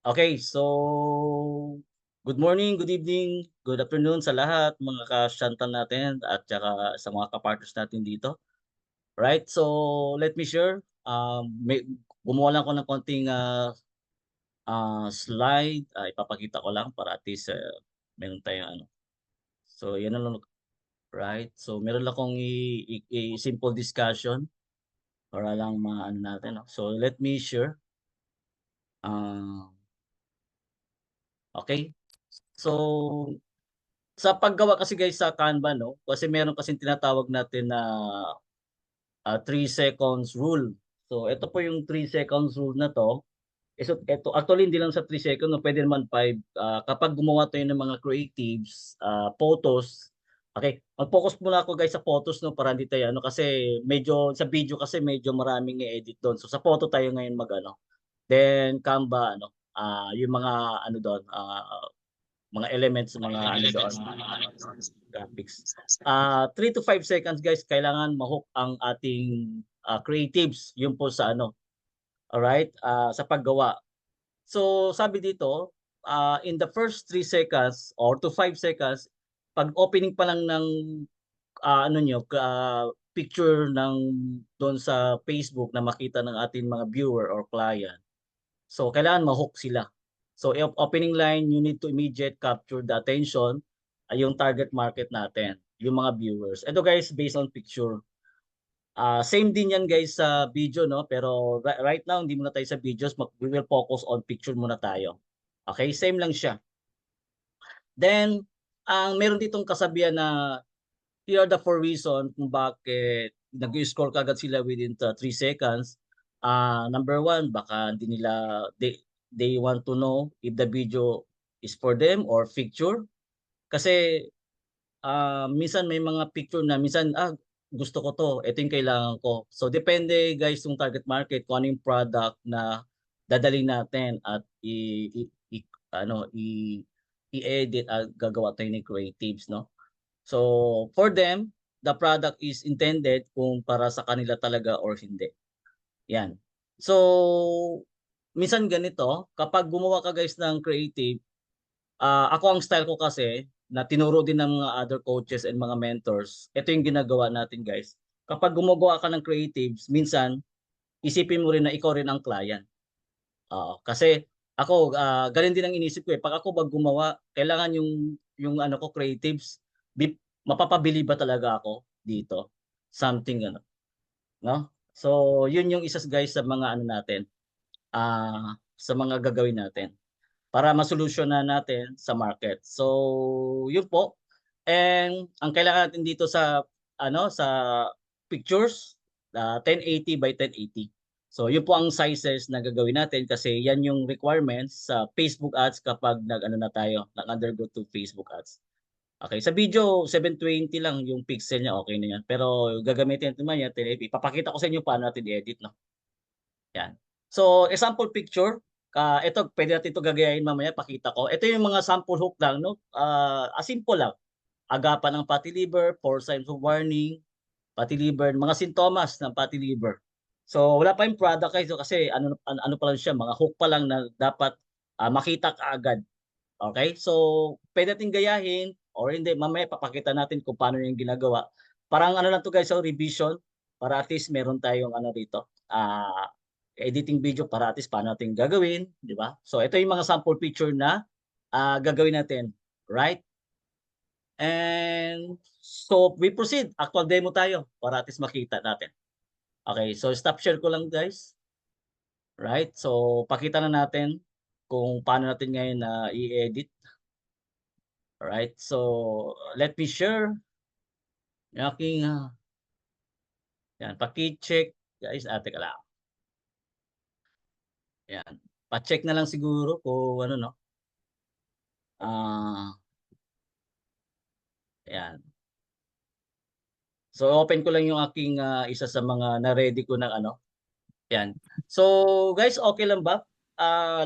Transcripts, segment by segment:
Okay, so good morning, good evening, good afternoon sa lahat mga ka-shantan natin at saka sa mga ka-partners natin dito. Right, so let me share, may gumawa lang ako ng konting, slide, ipapakita ko lang para at least, meron tayong ano, so yan na lang, right. So meron lang akong simple discussion para lang maano natin 'no. So let me share, ah, okey. So sa paggawa kasi guys sa Canva 'no, kasi meron kasing tinatawag natin na, 3 seconds rule. So ito po yung 3 seconds rule na 'to, eto actually hindi lang sa 3 seconds 'no, puwede naman 5, kapag gumawa tayo ng mga creatives, photos, okey, mag-focus muna ako guys sa photos 'no, para hindi tayo ano, kasi medyo sa video kasi medyo maraming i-edit dun. So sa photo tayo ngayon mag-ano, then Canva ano, yung mga ano dun, mga elements, mga ano doon, graphics. 3 to 5 seconds guys kailangan ma-hook ang ating, creatives, yun po sa ano, alright, sa paggawa. So sabi dito, in the first 3 seconds or to 5 seconds, 'pag opening pa lang ng, ano niyo picture ng dun sa Facebook na makita ng ating mga viewer or client, so kailangan ma-hook sila. So opening line, you need to immediate capture the attention, yung target market natin, yung mga viewers. Ito guys based on picture. Same din yan guys sa video 'no, pero right now hindi muna tayo sa videos, we will focus on picture muna tayo. Okay, same lang siya. Then, ang meron ditong kasabihan na here are the 4 reason kung bakit nag-i-scroll kaagad sila within the 3 seconds. Number 1 baka hindi nila they want to know if the video is for them or picture. Kasi, minsan may mga picture na minsan, gusto ko 'to, ito yung kailangan ko. So depende guys yung target market kung ano yung product na dadalhin natin at i ano, i-edit at gagawa tayo ng creatives 'no. So, for them, the product is intended kung para sa kanila talaga or hindi, 'yan. So, minsan ganito, kapag gumawa ka guys ng creative, ako ang style ko kasi na tinuro din ng mga other coaches and mga mentors, ito yung ginagawa natin guys. Kapag gumagawa ka ng creatives, minsan isipin mo rin na ikaw rin ang client, oo. Kasi ako, gano'n din ang inisip ko, eh, 'pag ako ba gumawa, kailangan yung ano ko creatives, mapapabili ba talaga ako dito? Something ano, 'no? So, yun yung isa guys sa mga ano natin, sa mga gagawin natin para masolusyunan natin sa market. So, yun po. And ang kailangan natin dito sa ano, sa pictures, 1080 by 1080. So, yun po ang sizes na gagawin natin kasi yan yung requirements sa Facebook ads kapag nag-ano na tayo, nag-undergo to Facebook ads. Okay, sa video 720 lang yung pixel niya, okey na yan. Pero gagamitin naman yan 1080. Ipapakita ko sa inyo paano natin i-edit 'no, yan. So, example picture, ito puwede natin 'to gagayahin mamaya pakita ko. Ito yung mga sample hook lang 'no, simple lang. Agapan ng fatty liver, 4 signs of warning, fatty liver, mga sintomas ng fatty liver. So, wala pa yung product guys kasi ano pa lang siya, mga hook pa lang na dapat, makita kaagad. Okay, so puwede nating gayahin or hindi mamaya papakita natin kung paano yung ginagawa. Parang ano lang 'to guys, so revision para at least meron tayong ano dito, editing video para at least paano natin gagawin, 'di ba? So ito yung mga sample picture na, gagawin natin, right? And so we proceed, actual demo tayo para at least makita natin. Okay, so stop share ko lang guys, right? So pakita na natin kung paano natin ngayon na i-edit. Alright, so let me share yung aking, 'yan paki-check guys, teka lang, 'yan. Pa-check na lang siguro kung ano 'no, ah, 'yan. So open ko lang yung aking, isa sa mga na-ready ko ng ano, 'yan. So guys, okey lang ba?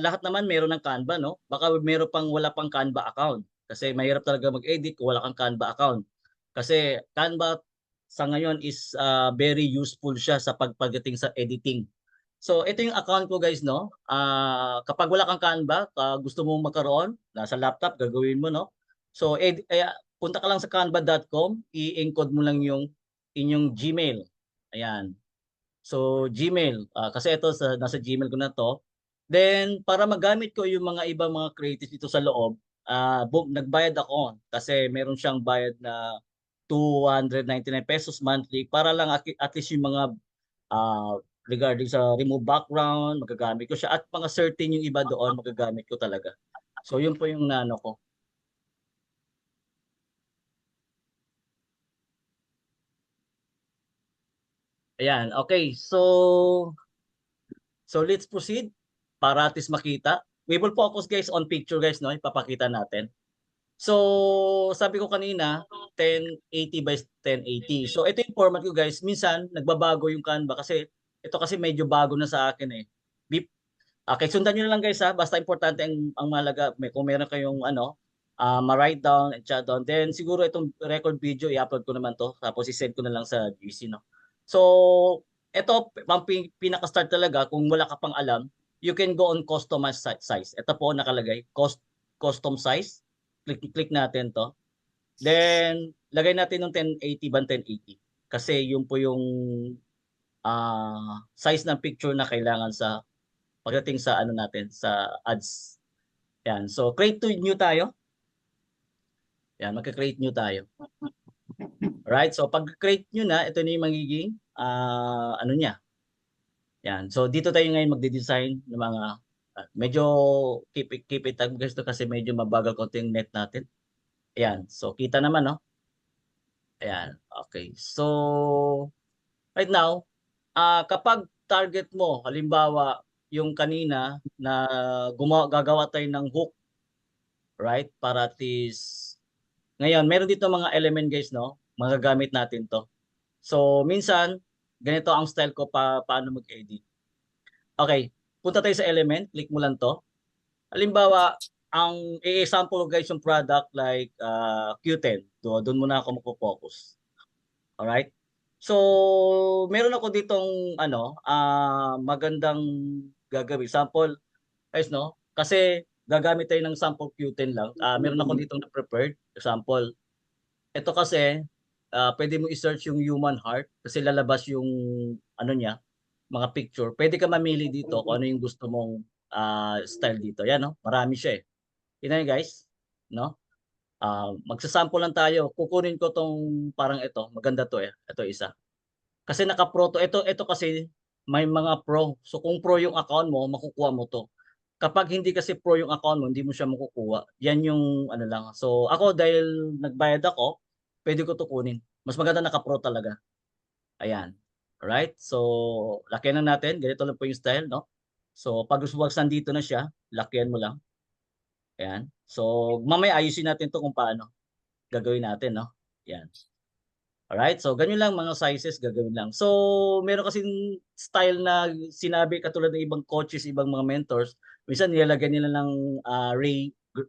Lahat naman meron ng Canva 'no? Baka meron pang wala pang Canva account, kasi mahirap talaga mag-edit kung wala kang Canva account. Kasi Canva sa ngayon is, very useful siya sa pagdating sa editing. So ito yung account ko guys, no? Kapag wala kang Canva, gusto mong magkaroon, nasa laptop, gagawin mo, no? So punta ka lang sa canva.com, i-encode mo lang yung inyong Gmail. Ayan. So Gmail, kasi ito nasa Gmail ko na to. Then para magamit ko yung mga ibang mga creatives dito sa loob, nagbayad ako kasi meron siyang bayad na 299 pesos monthly para lang at least yung mga regarding sa remove background, magagamit ko siya at mga certain yung iba doon magagamit ko talaga. So yun po yung nano ko. Ayan, okay. So let's proceed para at least makita. We will focus guys on picture guys, no? Ipapakita natin. So sabi ko kanina 1080 by 1080. So ito yung format ko guys. Minsan nagbabago yung Canva kasi ito kasi medyo bago na sa akin eh. Okay, sundan niyo na lang guys ha. Basta importante ang mahalaga. Kung meron kayong ano, ma-write down and chat down. Then siguro itong record video i-upload ko naman to. Tapos i-send ko na lang sa GC, no. So ito pang pinaka-start talaga kung wala ka pang alam, you can go on customize size. Ito po nakalagay, custom size. Click natin to. Then lagay natin ng 1080 by 1080 kasi yun po yung size ng picture na kailangan sa pagdating sa ano natin sa ads. Yan. So create to new tayo. Yan, magka-create new tayo. Alright? So pag create nyo na, ito na yung magiging ano niya. Yan. So dito tayo ngayon magde-design ng mga medyo keep it up guys to kasi medyo mabagal konti yung net natin. Ayan. So kita naman no. Ayan. Okay. So right now, kapag target mo halimbawa yung kanina na gagawa tayo ng hook, right? Para at least ngayon meron dito mga element guys, no? Magagamit natin 'to. So minsan ganito ang style ko paano mag-edit. Okay, punta tayo sa element, click mo lang 'to. Halimbawa, ang i-example ko guys yung product like Q10. Doon muna ako magfo-focus. Alright? So, meron ako ditong ano, magandang gagawin. Sample guys, no? Kasi gagamit tayo ng sample Q10 lang. Meron ako ditong na-prepared example. Ito kasi, pwede mo i-search yung human heart kasi lalabas yung ano niya, mga picture. Pwede ka mamili dito kung ano yung gusto mong style dito. Yan, no? Marami siya eh. Tingnan niyo guys, no? Magsasample lang tayo. Kukunin ko tong parang ito. Maganda to eh. Ito isa. Kasi naka-pro to. Ito kasi may mga pro. So kung pro yung account mo, makukuha mo to. Kapag hindi kasi pro yung account mo, hindi mo siya makukuha. Yan yung ano lang. So ako dahil nagbayad ako, pwede ko to kunin. Mas maganda naka-pro talaga. Ayan. Alright? So lakyan na natin. Ganito lang po yung style, no? So pag nandito na siya, lakyan mo lang. Ayan. So mamaya ayusin natin to kung paano gagawin natin, no? Yan. Alright, so ganyan lang mga sizes gagawin lang. So meron kasing style na sinabi katulad ng ibang coaches, ibang mga mentors, minsan nilalagyan nila ng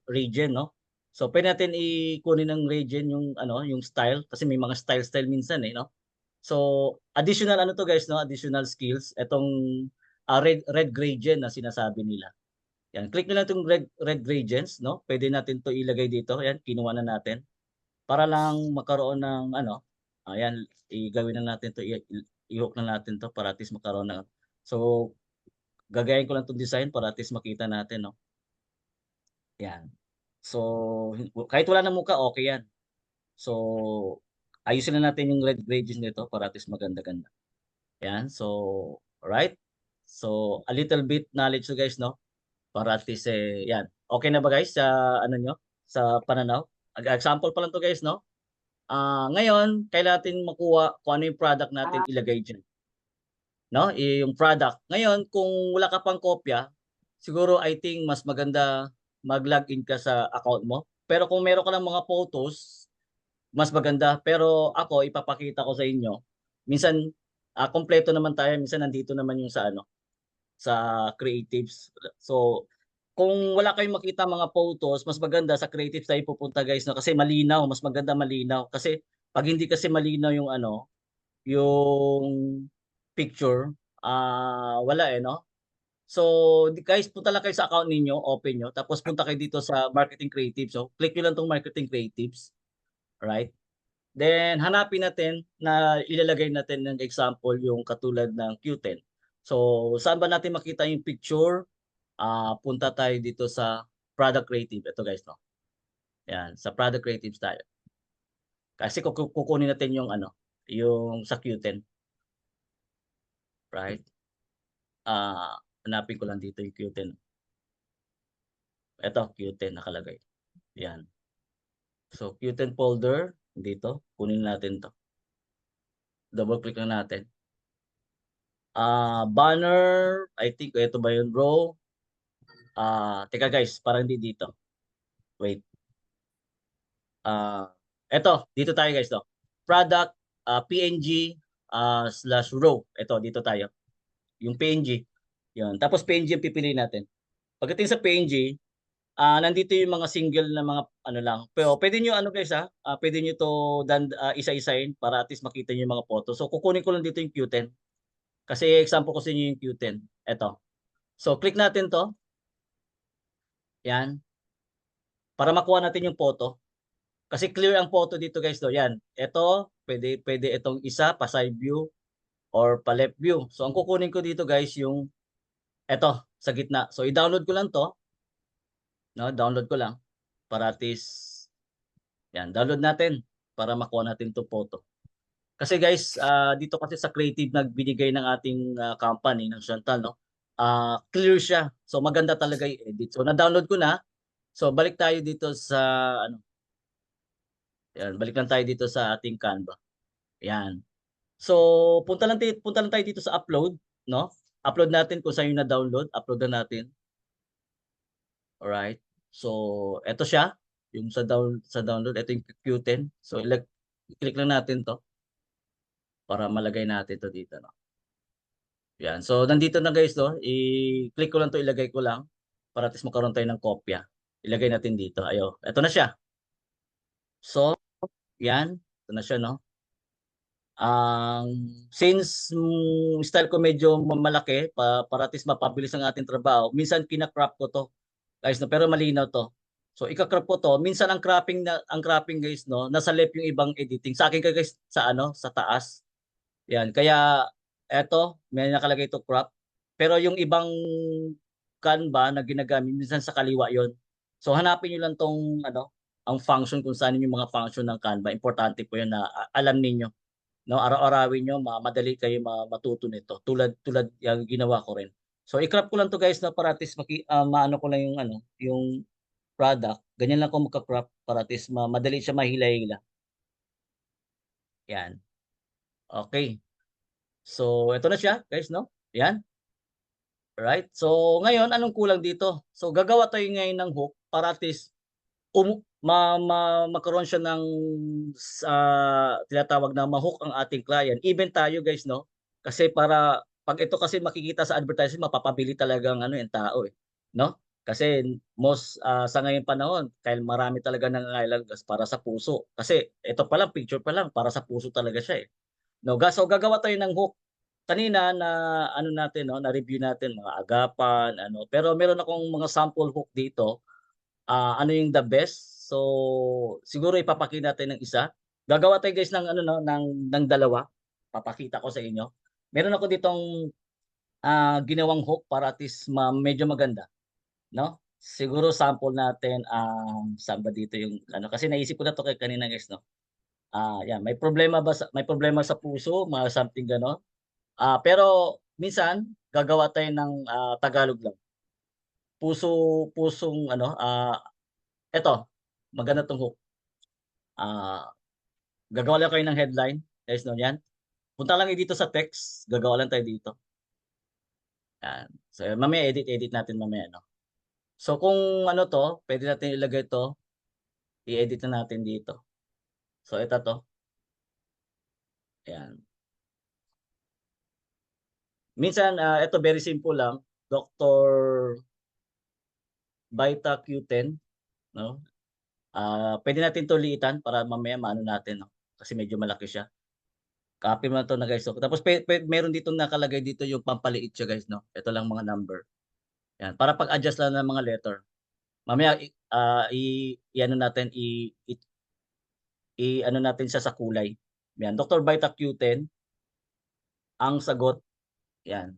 regen, no? So pwede natin kunin ng regen yung ano, yung style kasi may mga style minsan eh, no? So additional ano to guys, no? Additional skills etong red gradient na sinasabi nila. Yan, click nyo lang itong red gradients, no? Pwede natin to ilagay dito. Yan, kinuha na natin para lang magkaroon ng ano, ayan, igawin na natin 'to, i-hook na natin 'to para at least magkaroon ng so, gagayahin ko lang 'tong design para at least makita natin 'no, 'yan. So, kahit wala ng mukha, okey 'yan. So, ayusin na natin yung red gradient nito para at least maganda-ganda. 'Yan, so, alright. So, a little bit knowledge to guys 'no, para at least, 'yan. Okey na ba guys sa ano niyo, sa pananaw? Example pa lang 'to guys 'no. Ngayon kailangan natin makuha kung ano yung product natin ilagay diyan, 'no, yung product. Ngayon kung wala ka pang kopya, siguro I think mas maganda mag-login ka sa account mo. Pero kung meron ka ng mga photos, mas maganda. Pero ako ipapakita ko sa inyo, minsan, kumpleto naman tayo, minsan nandito naman yung sa ano, sa creatives. So, kung wala kayong makita mga photos, mas maganda sa creatives tayo pupunta guys 'no, kasi malinaw, mas maganda malinaw. Kasi 'pag hindi kasi malinaw yung ano, yung picture, wala, no? So, guys, punta lang kayo sa account ninyo, open niyo, tapos punta kayo dito sa marketing creatives. So, click niyo lang 'tong marketing creatives, right? Then hanapin natin na ilalagay natin ng example yung katulad ng Q10. So, saan ba natin makita yung picture? Punta tayo dito sa product creative. Ito guys, 'no? Yan, sa product creatives tayo. Kasi kukunin natin yung ano, yung sa Q10, right? Hanapin ko lang dito yung Q10. Ito, Q10 nakalagay. Yan. So, Q10 folder, dito, kunin natin 'to. Double click lang natin. Banner, I think ito ba yun bro? Teka guys, parang hindi dito. Wait. Eto, dito tayo guys 'no. Product, PNG, /row. Ito, dito tayo. Yung PNG, yun. Tapos PNG ang pipiliin natin. Pagdating sa PNG, nandito yung mga single na mga ano lang. Pero puwede niyo ano guys, puwede niyo 'to isa-isahin para at least makita niyo yung mga photo. So kukunin ko lang dito yung Q10. Kasi example ko sa inyo yung Q10, eto. So click natin 'to, 'yan, para makuha natin yung photo. Kasi clear ang photo dito guys 'no, 'yan. Ito, puwede itong isa pa side view or pa left view. So ang kukunin ko dito guys yung eto, sa gitna. So i-download ko lang 'to, 'no, download ko lang para at least 'yan, download natin para makuha natin 'tong photo. Kasi guys, dito kasi sa creative na binigay ng ating, company ng Shantal 'no, clear siya. So maganda talaga i-edit. So na-download ko na. So balik tayo dito sa ano, 'yan, balik lang tayo dito sa ating Canva, 'yan. So punta lang tayo dito sa upload 'no, upload natin kung saan yung na-download, upload na natin, alright. So eto siya, yung sa download, eto yung Q10. So i-click lang natin 'to para malagay natin 'to dito 'no, 'yan. So nandito na guys 'no, i-click ko lang 'to, ilagay ko lang para at least magkaroon tayo ng kopya. Ilagay natin dito, eto na siya. So 'yan, eto na siya 'no. Since style ko medyo malaki para at least mapabilis ang ating trabaho, minsan kina-crop ko 'to, guys 'no, pero malinaw 'to. So ika-crop ko 'to, minsan ang cropping guys 'no, nasa left yung ibang editing. Sa'kin guys sa ano, sa taas, 'yan. Kaya eto, may nakalagay 'to crop, pero yung ibang Canva na ginagamit minsan sa kaliwa yon. So hanapin niyo lang 'tong ano, ang function kung saan yung mga function ng Canva, importante po 'yan na alam ninyo. 'No, araw-arawin niyo madali kayo matuto nito tulad tulad yang ginawa ko rin. So i-crop ko lang 'to guys 'no, para at least maano ko lang yung ano, yung product, ganyan lang ako magka-crop para at least madali siya mahila-hila, 'yan. Okey. So eto na siya guys 'no, 'yan, alright. So ngayon anong kulang dito? So gagawa tayo ngayon ng hook para at least magkaroon siya ng tinatawag na ma-hook ang ating client, even tayo guys 'no. Kasi para 'pag ito kasi makikita sa advertising mapapabili talaga ang ano, eh, tao, eh, 'no? Kasi sa ngayong panahon dahil marami talaga nangangailangan para sa puso. Kasi ito pa lang, picture pa lang para sa puso talaga siya, eh, 'no. So gagawa tayo ng hook. Kanina na ano natin 'no, na-review natin mga agapan ano, pero meron akong mga sample hook dito. Ano yung the best? So, siguro ipapakita natin ng isa. Gagawa tayo guys ng ano 'no, ng dalawa. Papakita ko sa inyo. Meron ako ditong, ginawang hook para at least medyo maganda, 'no. Siguro sample natin, saan ba dito yung ano, kasi naisip ko na 'to kanina guys 'no. 'Yan, may problema sa puso, mga something gano'n. Pero minsan gagawa tayo ng, Tagalog lang. Pusong ano, eto maganda 'tong hook. Ah Gagawa lang kayo ng headline, guys 'no, 'yan. Punta lang kayo dito sa text, gagawa lang tayo dito, 'yan. So, mamaya edit natin mamaya 'no. So, kung ano 'to, puwede natin ilagay 'to, i-edit na natin dito. So, ito 'to, 'yan. Minsan, ito very simple lang, Doctor Vita Q10 'no. Puwede natin 'to liitan para mamaya maano natin 'no, kasi medyo malaki siya. Copy mo na 'to na guys, so tapos meron dito nakalagay dito yung pampaliit siya guys 'no, ito lang mga number, yan para pag-adjust lang ng mga letter. Mamaya i-ano natin i-ano natin siya sa kulay, yan Dr. Vita Q10 ang sagot, yan,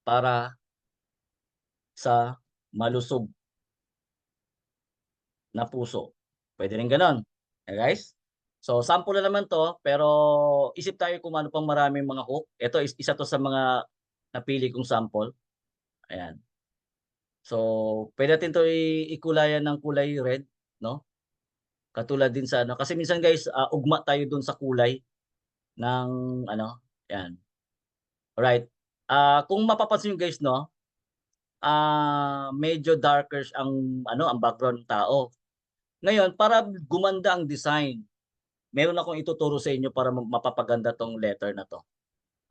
para sa malusog na puso. Puwede rin gano'n, guys. So, sample na naman 'to, pero isip tayo kung ano pang maraming mga hook. Ito isa 'to sa mga napili kong sample, ayan. So, puwede natin 'to ikulayan ng kulay red, 'no, katulad din sa ano kasi minsan guys, ugma tayo dun sa kulay ng ano, 'yan, right. Kung mapapansin niyo guys 'no, medyo darker ang ano, ang background ng tao. Ngayon para gumanda ang design, meron akong ituturo sa inyo para mapapaganda 'tong letter na 'to,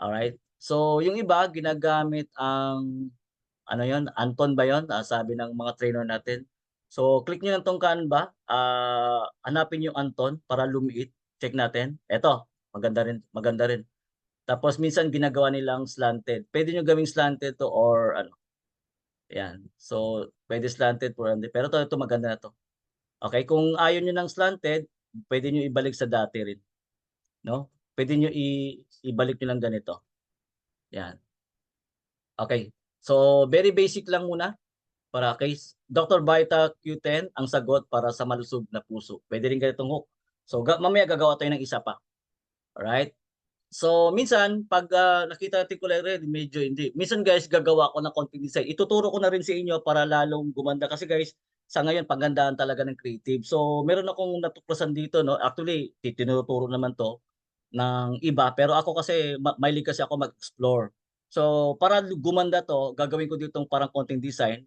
alright? So, yung iba ginagamit ang ano yon Anton ba yon sabi ng mga trainer natin. So, click niyo lang 'tong Canva, hanapin yung Anton para lumiit, check natin. Eto, maganda rin. Tapos minsan ginagawa nilang slanted. Puwede niyo gawing slanted 'to or ano, 'yan. So, puwede slanted pero ito maganda na 'to. Okey, kung ayaw niyo ng slanted, puwede niyo ibalik sa dati rin, 'no? Puwede niyo ibalik niyo lang ganito, 'yan. Okey. So, very basic lang muna para case. Dr. Vita Q10 ang sagot para sa malusog na puso. Puwede rin ganitong hook. So, mamaya gagawa tayo ng isa pa, alright? So, minsan 'pag, nakita natin kulay red medyo hindi. Minsan guys gagawa ako ng konting design. Ituturo ko na rin sa inyo para lalong gumanda kasi guys, sa ngayon pagandahan talaga ng creative. So, meron akong natuklasan dito 'no, actually tinuturo naman 'to ng iba, pero ako kasi mahilig kasi ako mag-explore. So, para gumanda 'to, gagawin ko ditong parang konting design.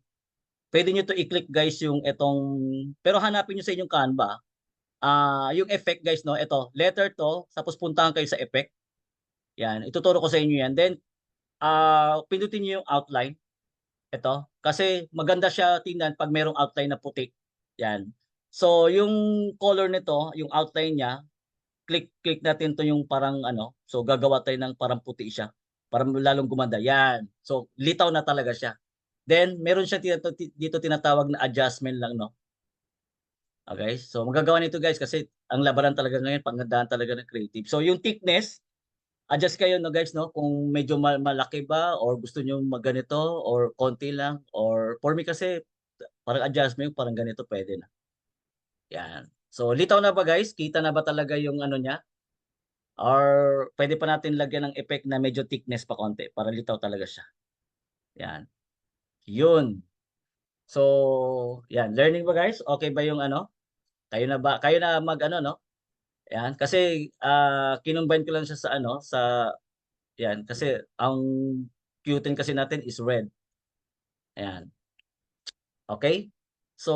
Puwede niyo 'to i-click guys yung etong pero hanapin niyo sa inyong Canva, yung effect guys 'no, eto letter 'to tapos puntahan kayo sa effect. 'Yan, ituturo ko sa inyo 'yan. Then, pindutin niyo yung outline, eto. Kasi maganda siya tingnan 'pag merong outline na puti, 'yan. So, yung color nito, yung outline niya, click natin 'to yung parang ano, so gagawa tayo ng parang puti siya, para lalong gumanda, 'yan. So, litaw na talaga siya. Then, meron siyang dito tinatawag na adjustment lang 'no, okey. So, magagawa nito guys kasi ang labanan talaga ngayon paggandahan talaga ng creative. So, yung thickness adjust kayo 'no guys 'no, kung medyo malaki ba or gusto niyo ganito or konti lang or for me kasi parang adjustment parang ganito puwede na, 'yan. So litaw na ba guys, kita na ba talaga yung ano niya or puwede pa natin lagyan ng effect na medyo thickness pa konti para litaw talaga siya, 'yan. 'Yun. So 'yan, learning ba guys, okey ba yung ano, kayo na mag-ano 'no, 'yan. Kasi, kinumbine ko lang siya sa ano, sa 'yan kasi ang Q10 kasi natin is red. Ayan, okey? So,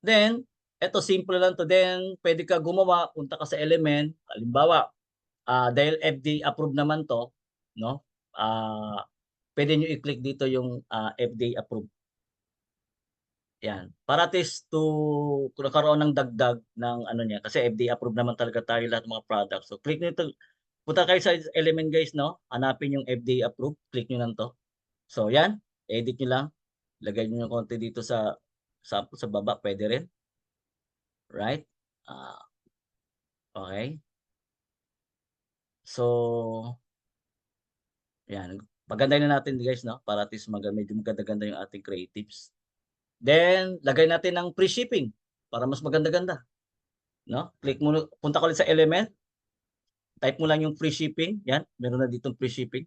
then eto simple lang 'to, then puwede ka gumawa, punta ka sa element, halimbawa, dahil FDA approved naman 'to, 'no, puwede niyo i-click dito yung, FDA approved, 'yan. Para at least kung nagkaroon ng dagdag ng ano niya, kasi FDA approved naman talaga tayo lahat ng mga products. So, click niyo 'to, punta kayo sa element guys 'no, hanapin yung FDA approved, click niyo lang 'to. So 'yan, edit niyo lang. Lagay niyo ng konti dito sa baba puwede rin, right? Ah, okey. So, 'yan, pagandahin na natin guys 'no, para at least medyo maganda-ganda yung ating creatives. Then, lagay natin ng free shipping para mas maganda-ganda, 'no? Click mo punta ka ulit sa element, type mo lang yung free shipping, 'yan, meron na ditong free shipping.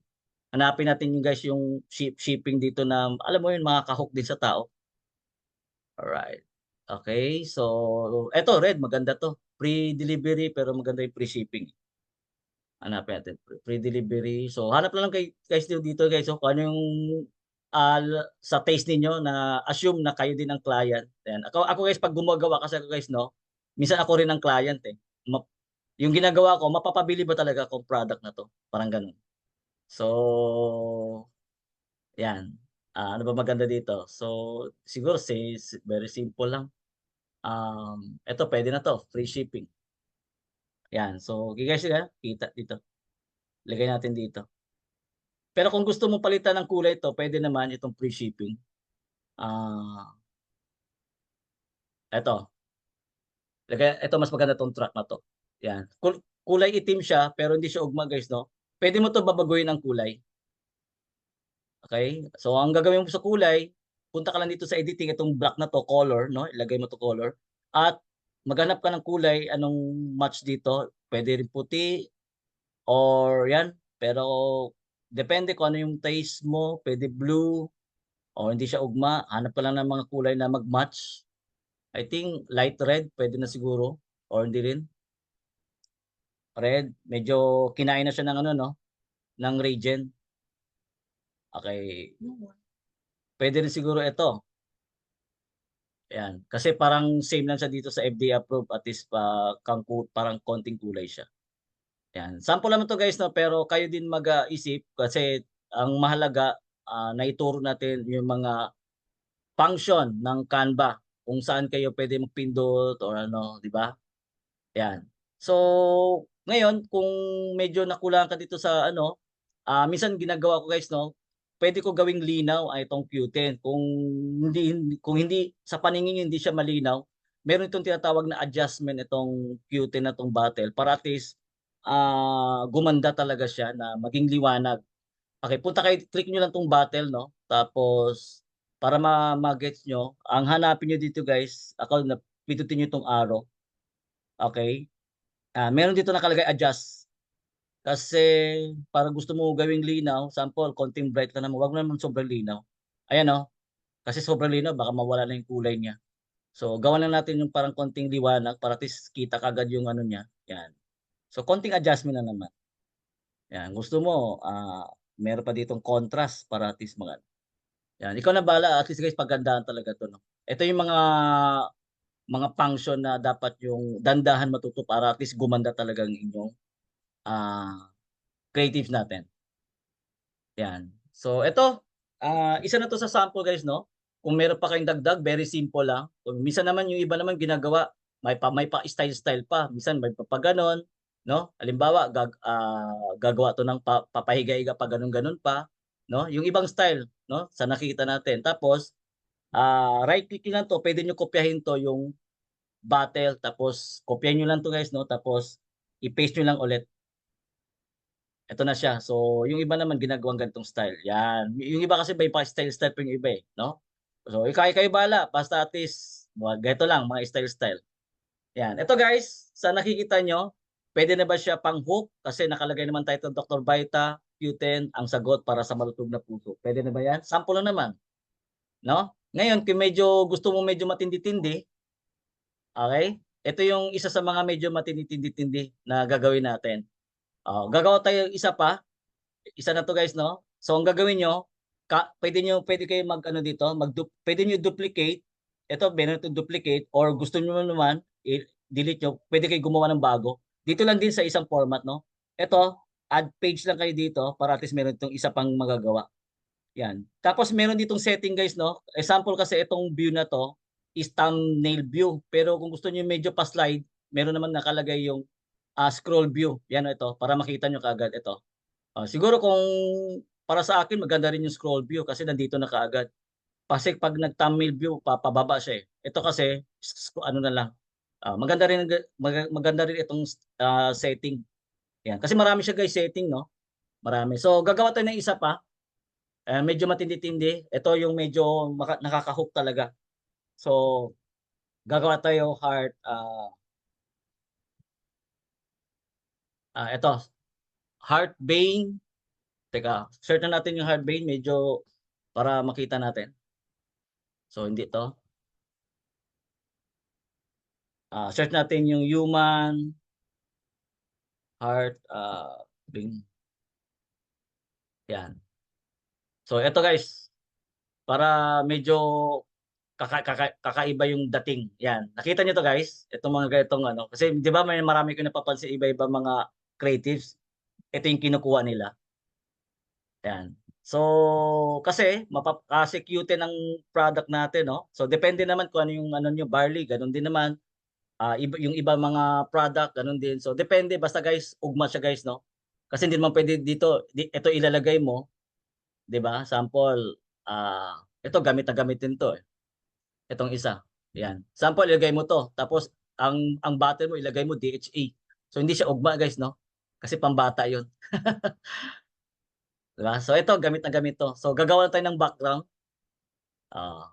Hanapin natin yung guys yung shipping dito na alam mo yun makaka-hook din sa tao, alright. Okey, so eto red maganda 'to, free delivery pero maganda yung free shipping. Hanapin natin, free delivery. So, hanap na lang guys dito guys, so kung ano yung, sa taste ninyo na assume na kayo din ang client, ayan. Ako guys 'pag gumagawa kasi ako guys 'no, minsan ako rin ang client, eh. Yung ginagawa ko mapapabili ba talaga 'tong product na 'to, parang gano'n. So, 'yan, ano ba maganda dito? So, siguro very simple lang, eto puwede na 'to, free shipping. Yan. So, guys, kita dito. Lagay natin dito. Pero kung gusto mong palitan ng kulay 'to, puwede naman itong free shipping. Ah, eto, eto mas maganda 'tong truck na 'to, 'yan. Kulay itim siya pero hindi siya ugma guys 'no. Puwede mo 'to babaguhin ng kulay, okey? So ang gagawin mo sa kulay, punta ka lang dito sa editing, itong black na 'to, color 'no, ilagay mo 'to color at maghanap ka ng kulay, anong match dito. Puwede rin puti or 'yan, pero depende kung ano yung taste mo, puwede blue o hindi siya ugma, hanap ka lang ng mga kulay na mag-match. I think light red puwede na siguro or hindi rin, red medyo kinain na siya ng ano 'no, ng Regen. Okey, puwede rin siguro ito, ayan. Kasi parang same lang siya dito sa FDA approved at least parang konting kulay siya, ayan. Sample naman 'to guys 'no, pero kayo din isip kasi ang mahalaga, naituro natin yung mga function ng Canva, kung saan kayo puwede magpindot or ano, 'di ba? 'Yan. So, ngayon kung medyo nakulangan ka dito sa ano, minsan ginagawa ko guys 'no, puwede ko gawing linaw itong Q10 kung hindi sa paningin niyo hindi siya malinaw, meron itong tinatawag na adjustment itong Q10 na 'tong bottle para at least, gumanda talaga siya na maging liwanag. Okey, punta kayo click niyo lang 'tong bottle 'no, tapos para ma-gets niyo, ang hanapin niyo dito guys, na pindutin niyo 'tong arrow, okey? Meron dito nakalagay adjust. Kasi para gusto mo gawing linaw, sample konting bright lang naman, wag naman sobrang linaw. Ayan, oh, kasi sobrang linaw baka mawala na yung kulay niya. So, gawan lang natin yung parang konting liwanag para at least kita kaagad yung ano niya, 'yan. So, konting adjustment lang naman, 'yan. Gusto mo, meron pa ditong contrast para at least 'yan. Ikaw na bahala, at least guys pagandahan talaga 'to 'no. Ito yung mga function na dapat yung dahan-dahan matuto para at least gumanda talaga ang inyong, ah creatives natin, 'yan. So eto, isa na 'to sa sample guys 'no, kung meron pa kayong dagdag very simple lang. Kung minsan naman yung iba naman ginagawa may pa style-style pa, minsan may papagano'n 'no. Halimbawa gagawa 'to ng papahiga-higa pa gano'n-gano'n pa 'no, yung ibang style 'no, sa nakikita natin. Tapos, right click niyo lang 'to, puwede niyo kopyahin 'to yung bottle tapos kopyahin niyo lang 'to guys 'no, tapos i-paste niyo lang ulit. Eto na siya. So, yung iba naman ginagawang ganitong style, 'yan. Yung iba kasi may pa-style-style pa yung iba, eh, 'no? So, kayo bahala basta at least ganito lang mga style-style, 'yan. Eto guys, sa nakikita niyo, puwede na ba siya pang-hook? Kasi nakalagay naman title Dr. Vita, Q10, ang sagot para sa malutong na puso. Puwede na ba 'yan? Sample lang naman, 'no? Ngayon kung medyo gusto mo medyo matindi-tindi, okey? Ito yung isa sa mga medyo matindi-tindi-tindi na gagawin natin. Gagawa tayo isa pa. Isa na 'to guys 'no. So ang gagawin niyo, puwede kayong mag-ano dito, puwede niyo duplicate, eto meron itong duplicate or gusto niyo naman delete niyo, puwede kayong gumawa ng bago. Dito lang din sa isang format 'no. Eto, add page lang kayo dito para at least meron itong isa pang magagawa, 'yan. Tapos meron ditong setting guys 'no, example kasi itong view na 'to is thumbnail view, pero kung gusto niyo medyo pa-slide, meron naman nakalagay yung, scroll view, 'yan ito para makita niyo kaagad ito. Siguro kung para sa akin maganda rin yung scroll view kasi nandito na kaagad. Kasi 'pag nag-thumbnail view pababa siya, eh. Ito kasi ano na lang, maganda rin itong, setting, 'yan. Kasi marami siya guys setting 'no, marami. So gagawa tayo ng isa pa, medyo matindi-tindi. Ito yung medyo nakaka-hook talaga. So gagawa tayo heart, eto heart vein. Teka, search na natin yung heart vein medyo para makita natin. So hindi 'to. Search natin yung human heart, being, 'yan. So eto guys, para medyo kakaiba yung dating, 'yan. Nakita niyo 'to guys? Itong mga ganitong ano, kasi 'di ba may marami kang napapansin iba-ibang mga creatives, ito yung kinukuha nila, 'yan. So, kasi Q10 ang product natin 'no, so depende naman kung ano yung ano niyo, barley gano'n din naman. yung iba mga product ganun din. So depende basta guys, ugma siya guys 'no. Kasi hindi naman puwede dito ito ilalagay mo, 'di ba? Sample, ito gamit na gamit din 'to, eh, itong isa, 'yan. Sample ilagay mo 'to, tapos ang bottle mo ilagay mo DHA. So hindi siya ugma guys 'no, kasi pambata 'yun, 'di ba? So ito gamit na gamit 'to. So gagawan tayo ng background, ah,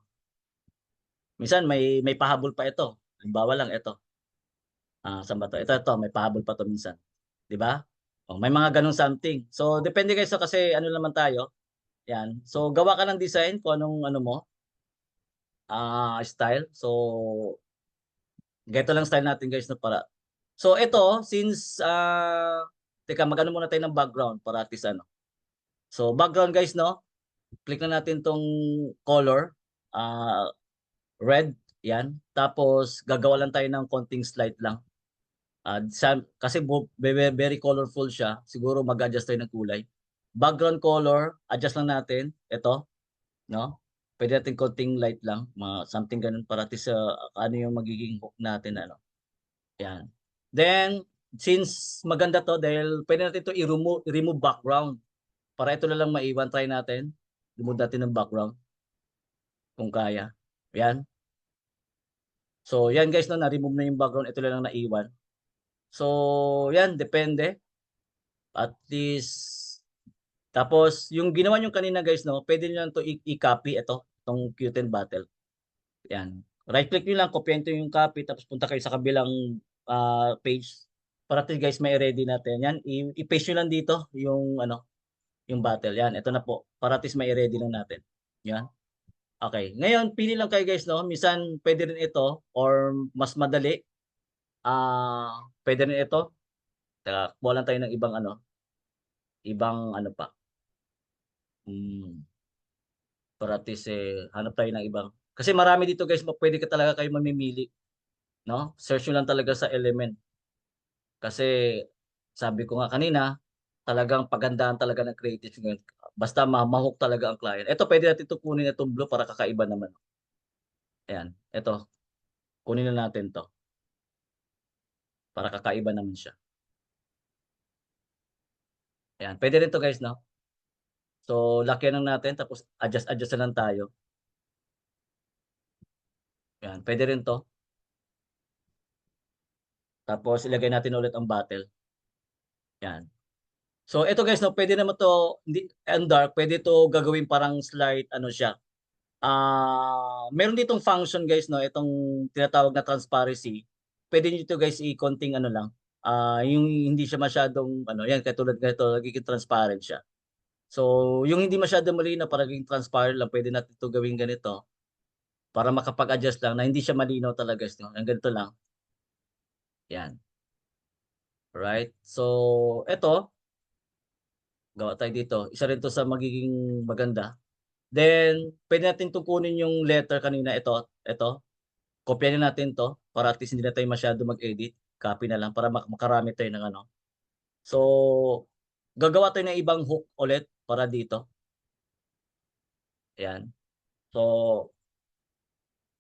minsan may pahabol pa ito. Halimbawa lang ito, saan ba 'to? Ito may pahabol pa 'to minsan, 'di ba? Oh, may mga gano'ng something. So depende guys, so kasi ano naman tayo, 'yan. So gawa ka ng design kung anong ano mo, style. So ganito lang style natin guys 'no para so ito since, teka mag-ano muna tayo ng background para at least ano. So background guys 'no, click na natin 'tong color, ah, red, 'yan. Tapos gagawa lang tayo ng konting slight lang. Kasi very colorful siya, siguro mag-a-adjust tayo ng kulay. Background color, adjust lang natin, ito, 'no. Puwede natin konting light lang, mga something gano'n para at least, ano yung magiging hook natin ano, 'yan. Then, since maganda 'to dahil puwede natin 'to i-remove background, para ito na lang maiwan, try natin. Remove natin ng background kung kaya, 'yan. So 'yan guys 'no, na-remove na yung background, ito na lang naiwan. So 'yan depende, at least tapos yung ginawa niyong kanina guys 'no, puwede niyo lang 'to i-copy ito, 'tong Q10 bottle, 'yan. Right click niyo lang, kopyahin niyo yung copy tapos punta kayo sa kabilang, page para at least guys mai-ready natin 'yan. I-paste niyo lang dito yung ano, yung bottle, 'yan, ito na po para at least mai-ready na natin, 'yan. Okey, ngayon pili lang kayo guys 'no, minsan puwede rin ito or mas madali, puwede rin ito, teka kuha lang tayo ng ibang ano pa, hmm. Para at least, hanap tayo ng ibang kasi marami dito guys, puwede ka talaga kayo mamimili 'no, search niyo lang talaga sa Element. Kasi sabi ko nga kanina, talagang pagandahan talaga ng creative ngayon, basta ma-hook talaga ang client. Eto puwede natin 'tong kunin itong blue para kakaiba naman. Ayan, eto kunin na natin 'to, para kakaiba naman siya. Ayan, puwede rin 'to guys 'no. So lagyan lang natin tapos adjust na lang tayo. Ayan, puwede rin 'to, tapos ilagay natin ulit ang bottle, 'yan. So eto guys 'no, puwede naman 'to hindi ang dark, puwede 'to gagawin parang slight ano siya, meron ditong function guys 'no, itong tinatawag na transparency. Puwede niyo 'to guys konting ano lang, yung hindi siya masyadong ano, 'yan katulad nito nagiging transparent siya. So yung hindi masyadong malinaw para naging transparent lang, puwede natin 'to gawing ganito, para makapag-adjust lang na hindi siya malinaw talaga guys 'no, yung ganito lang, 'yan, right. So eto, gawa tayo dito, isa rin 'to sa magiging maganda. Then puwede natin 'tong kunin yung letter kanina, ito, kopyahin na natin 'to para at least hindi na tayo masyado mag-edit, copy na lang para makarami tayo ng ano. So, gagawa tayo ng ibang hook ulit para dito, ayan. So,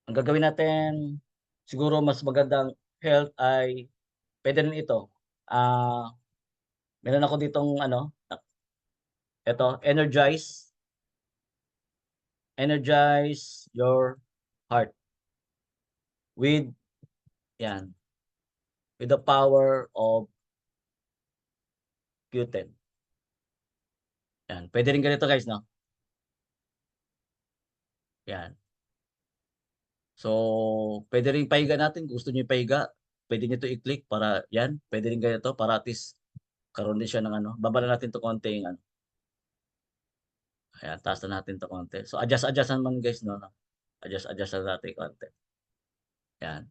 ang gagawin natin, siguro mas magandang health ay puwede rin ito, meron ako ditong ano, eto energize your heart with 'yan, with the power of Q10. 'Yan, puwede rin ganito guys 'no, 'yan. So, puwede rin ipahiga natin kung gusto niyo ipahiga, puwede niyo 'to i-click para 'yan, puwede rin ganito para at least karoon din siya ng ano, baba na natin 'to konting ano, ayan taas na natin 'to konti. So, adjust naman guys 'no, adjust lang natin konti, 'yan,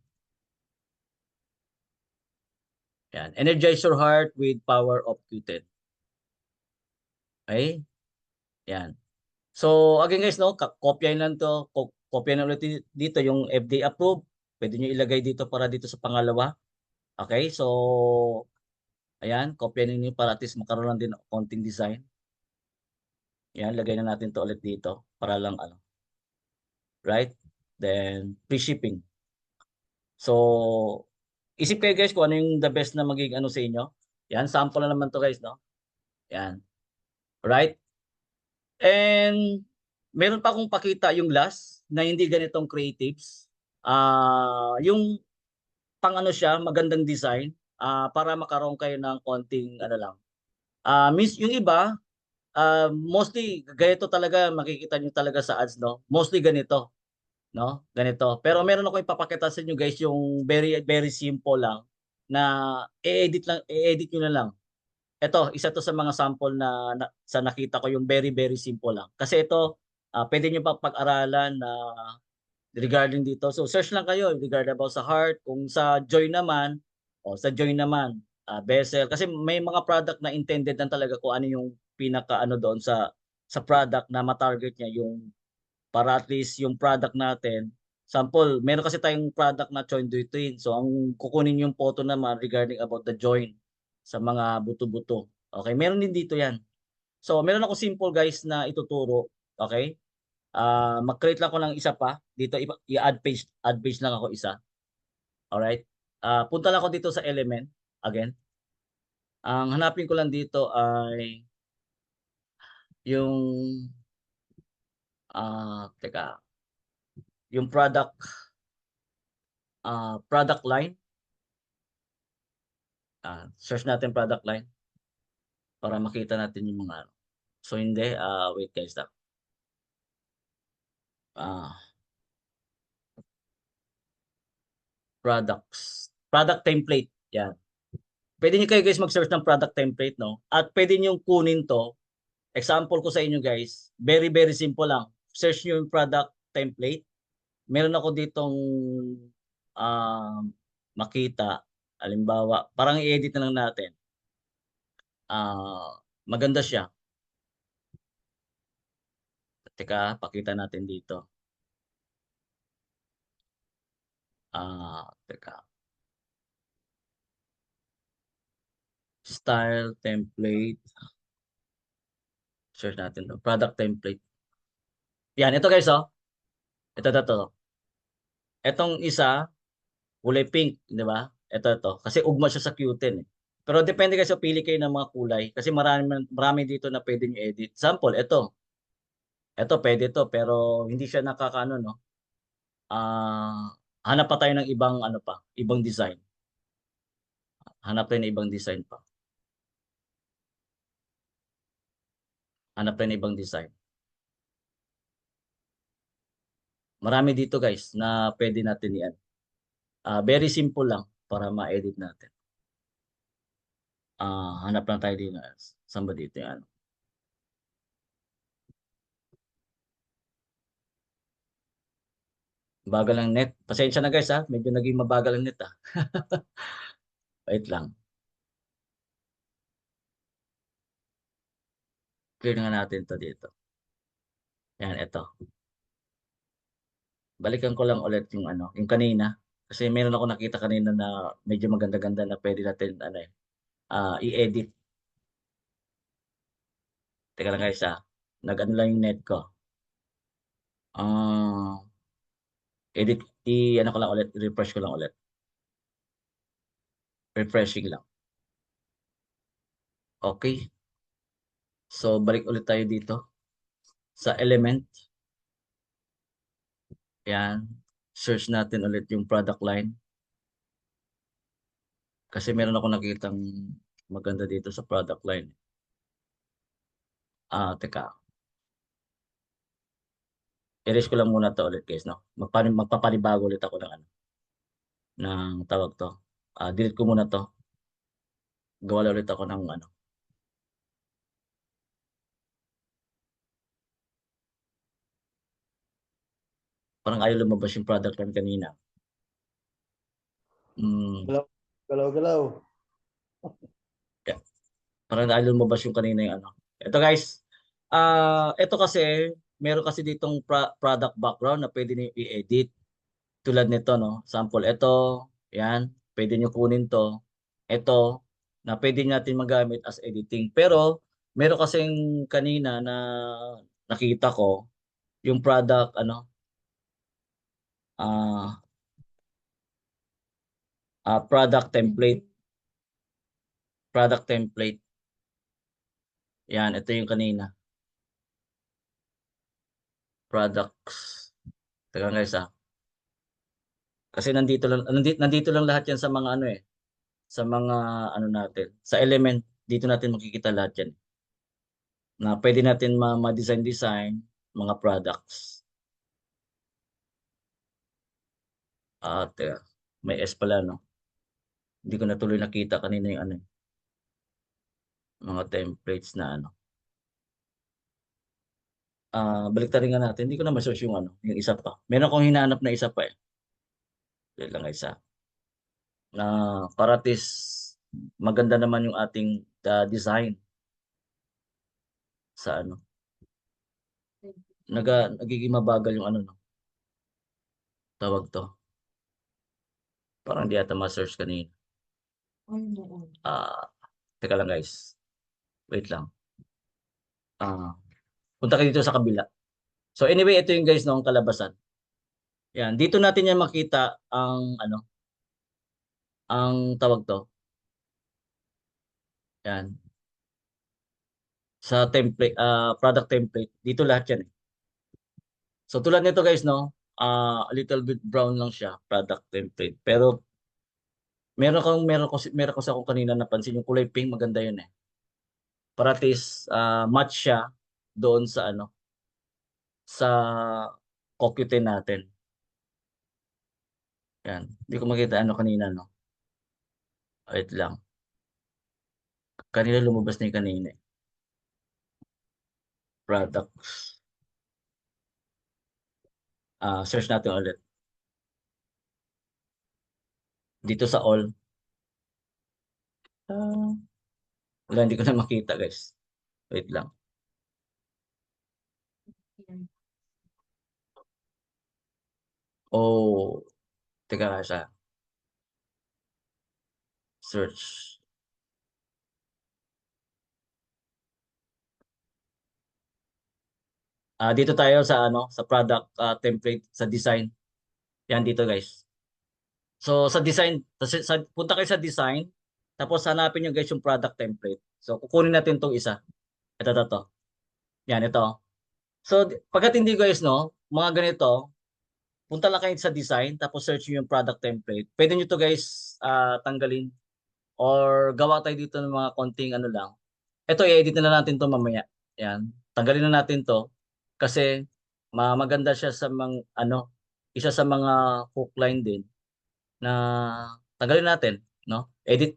'yan. Energize your heart with power of Q10, okey, 'yan. So, again guys 'no, kopyahin lang 'to, kopyahin lang ulit dito yung FDA approved, puwede niyo ilagay dito para dito sa pangalawa, okey. So, ayan, kopyahin ninyo para at least magkaroon lang din ng konting design. 'Yan, lagay na natin 'to ulit dito para lang ano, right? Then free shipping. So Isip kayo guys kung ano yung the best na magiging ano sa inyo. Yan, sample na naman to guys, no? Yan. Right? And meron pa akong pakita yung last na hindi ganitong creatives. Yung pang ano siya, magandang design para makaroon kayo ng konting ano lang. Yung iba, mostly ganito talaga makikita niyo talaga sa ads, no? Mostly ganito, no? Ganito. Pero meron ako ipapakita sa inyo guys yung very very simple lang na i-edit niyo na lang. Ito, isa to sa mga sample na sa nakita ko yung very very simple lang. Kasi ito, pwede niyo pa pag-aralan na regarding dito. So search lang kayo regarding about sa heart, kung sa joy naman, o sa joy naman, bezel kasi may mga product na intended lang talaga kung ano yung pinaka ano doon sa product na ma-target niya yung para at least yung product natin. Sample, meron kasi tayong product na joint between. So ang kukunin yung photo naman regarding about the joint sa mga buto-buto. Okay, meron din dito 'yan. So meron ako simple guys na ituturo, okay? Mag-create lang ako ng isa pa. Dito add page lang ako isa. All right? Punta lang ako dito sa element again. Ang hanapin ko lang dito ay yung teka, yung product line. Search natin product line para makita natin yung mga ano. So hindi, wait guys lang. Product template. Yan. Pwede niyo kayo guys mag-search ng product template, no? At pwede niyo kunin to. Example ko sa inyo guys, very very simple lang. Search niyo yung product template. Meron ako ditong uh, makita. Halimbawa, parang i-edit na lang natin. Maganda siya. Teka, pakita natin dito. Teka. Style template. Search natin to. Product template. Yan, ito guys, oh. Ito. Etong isa, kulay pink, di ba? Ito. Kasi ugma siya sa Q10 eh. Pero depende kasi pili kayo ng mga kulay kasi marami dito na pwede niyo edit. Sample, ito. Ito pwede to pero hindi siya nakakaano no. Hanap pa tayo ng ibang ano pa, ibang design. Hanap tayo ng ibang design pa. Hanap tayo ng ibang design. Marami dito guys na pwede natin iyan. Very simple lang para ma-edit natin. Hanap lang tayo dito. Saan ba dito yan? Bagal ng net. Pasensya na guys ha. Medyo naging mabagal ang net ha. Wait lang. Clear nga natin to dito. Yan, ito. Balikan ko lang ulit yung ano, yung kanina. Kasi meron ako nakita kanina na medyo maganda-ganda na pwede natin ano i-edit. Teka lang guys nag-ano lang yung net ko. Edit, ano ko lang ulit, refresh ko lang ulit. Refreshing lang. Okay. So, balik ulit tayo dito sa element. Yan. Search natin ulit yung product line. Kasi meron ako nakitang maganda dito sa product line. Teka. Erase ko lang muna to ulit guys, no? Magpapanibago ulit ako ng ano, ng tawag to. Delete ko muna to. Gawa ulit ako ng ano. Parang ayaw lumabas yung product line kanina. Galaw. Yeah. Parang ayaw lumabas yung kanina yung ano. Ito guys, ito kasi, meron kasi ditong product background na pwede niyo i-edit. Tulad nito, no? Sample, ito, yan, pwede niyo kunin to. Ito, na pwede natin magamit as editing. Pero, meron kasing kanina na nakita ko, yung product, ano, Product template. Product template. Yan, ito yung kanina. Products. Teka guys Kasi nandito lang lahat yan sa mga ano sa mga ano natin. Sa element, dito natin makikita lahat yan. Na pwede natin ma-design mga products. Teka, may S pala no. Hindi ko na tuloy nakita kanina yung ano. Mga templates na ano. Baliktarin nga natin. Hindi ko na ma-search yung ano, yung isa pa. Meron akong hinahanap na isa pa eh. Dito lang isa. Na paratis maganda naman yung ating design sa ano. Nagiging mabagal yung ano no. Tawag to. Parang di ata ma-search kanina. Teka lang guys. Wait lang. Punta kayo dito sa kabila. So anyway, ito yung guys no, ang kalabasan. Yan, dito natin yan makita ang ano, ang tawag to. Yan. Sa template, product template, dito lahat yan eh. So tulad nito guys no, a little bit brown lang siya, product template. Pero meron kasi akong kanina napansin yung kulay pink, maganda yun eh. Para at least match siya doon sa ano, sa Kokuten natin. Yan. Hindi ko makita ano kanina no. Wait lang. Kanina lumabas na yung kanina eh. Products. Search natin ulit. Dito sa all. Wala, hindi ko na makita guys. Wait lang. Oh, teka sa search. Dito tayo sa ano, sa product template, sa design. Yan dito guys. So sa design, punta kayo sa design, tapos hanapin nyo guys yung product template. So kukunin natin tong isa. Ito. Yan, ito. So pagkat hindi guys no, mga ganito, punta lang kayo sa design, tapos search nyo yung product template. Pwede nyo to guys tanggalin or gawa tayo dito ng mga konting ano lang. Ito i-edit na natin to mamaya. Yan. Tanggalin na natin to kasi maganda siya sa mga ano, isa sa mga hook line din na tanggalin natin, no? Edit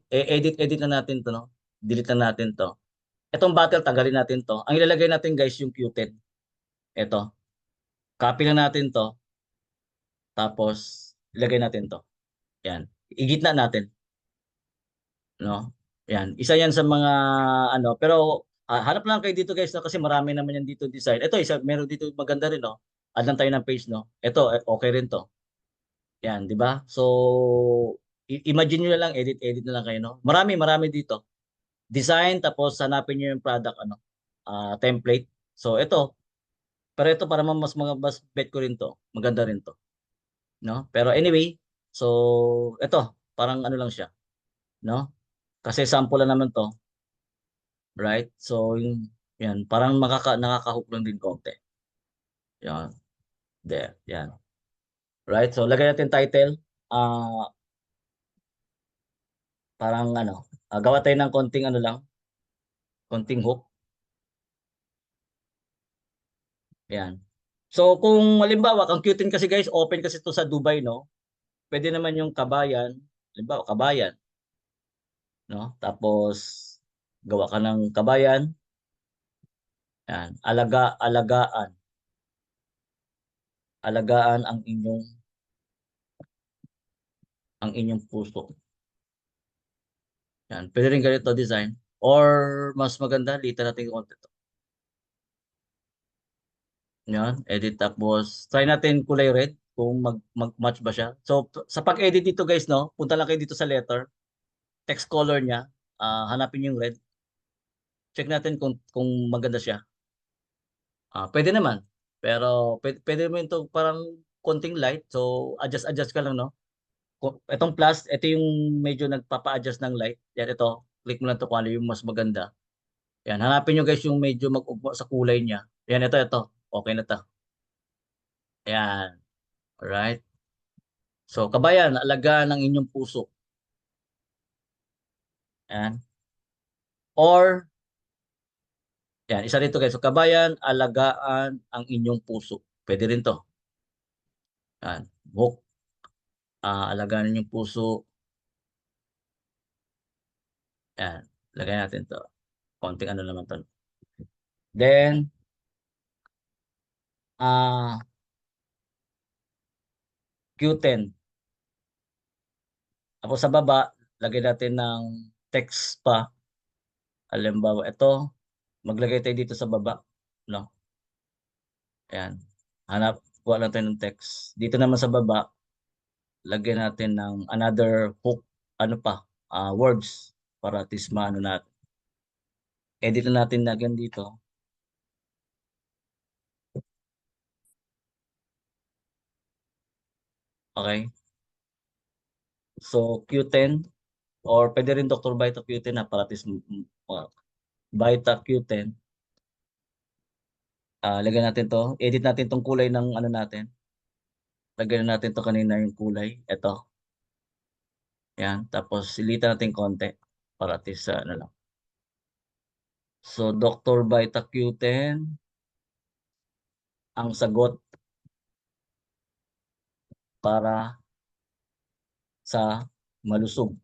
na natin to, no? Delete na natin to. Etong battle tanggalin natin to. Ang ilalagay natin guys yung Qt. Ito. Copy na natin to. Tapos ilagay natin to. Yan. Igitna natin, no? Yan. Isa yan sa mga ano, pero hanap lang kayo dito guys no kasi marami naman yan dito design. Ito isa meron dito maganda rin no. Add lang tayo ng page no. Ito okay rin to. Yan, di ba? So imagine niyo na lang edit na lang kayo no. Marami dito. Design tapos hanapin niyo yung product ano, template. So ito, pero ito para mas bet ko rin to. Maganda rin to, no? Pero anyway, so ito, parang ano lang siya, no? Kasi sample lang naman to. Right? So, yan, parang nakaka-hook lang din konti. Yan. There. Yan. Right? So, lagay natin title. Parang ano, gawa tayo ng konting ano lang, konting hook. Yan. So, kung halimbawa, ang cute kasi guys, open kasi to sa Dubai, no? Pwede naman yung kabayan, halimbawa, kabayan, no? Tapos, gawa ka ng kabayan. Yan. Alagaan. Alagaan ang inyong puso. Yan. Pwede rin ganito design. Or mas maganda, litan natin yung content. Yan. Edit tapos try natin kulay red kung mag-match ba siya. So sa pag-edit dito guys, no, punta lang kayo dito sa letter. Text color niya. Hanapin yung red. Check natin kung maganda siya. Pwede naman. Pero pwede mo ito parang konting light. So adjust ka lang, no? Itong plus, ito yung medyo nagpapa-adjust ng light. Yan, ito. Click mo lang ito kung ano yung mas maganda. Yan, hanapin nyo guys yung medyo mag-ugma sa kulay niya. Yan, ito. Okay na to. Yan. Alright. So, kabayan, alagaan ang inyong puso. Yan. Or, yan, isa rito guys. So, kabayan, alagaan ang inyong puso. Pwede rin to. Yan. Book. Alagaan ang inyong puso. Yan. Lagay natin to. Konting ano naman to. Then, Q10. Ako sa baba, lagay natin ng text pa. Halimbawa, ito. Maglagay tayo dito sa baba. No? Ayan. Kuha lang tayo ng text. Dito naman sa baba, lagyan natin ng another hook. Ano pa? Words. Para at least maano natin. Edit na natin lagyan dito. Okay. So, Q10 or pwede rin Dr. Vita Q10 na para at least Vita Q10. Lagyan natin to. Edit natin tong kulay ng ano natin. Lagyan natin to kanina yung kulay. Ito. Yan. Tapos silitan natin konti para at least ano lang. So, Dr. Vita Q10 ang sagot para sa malusog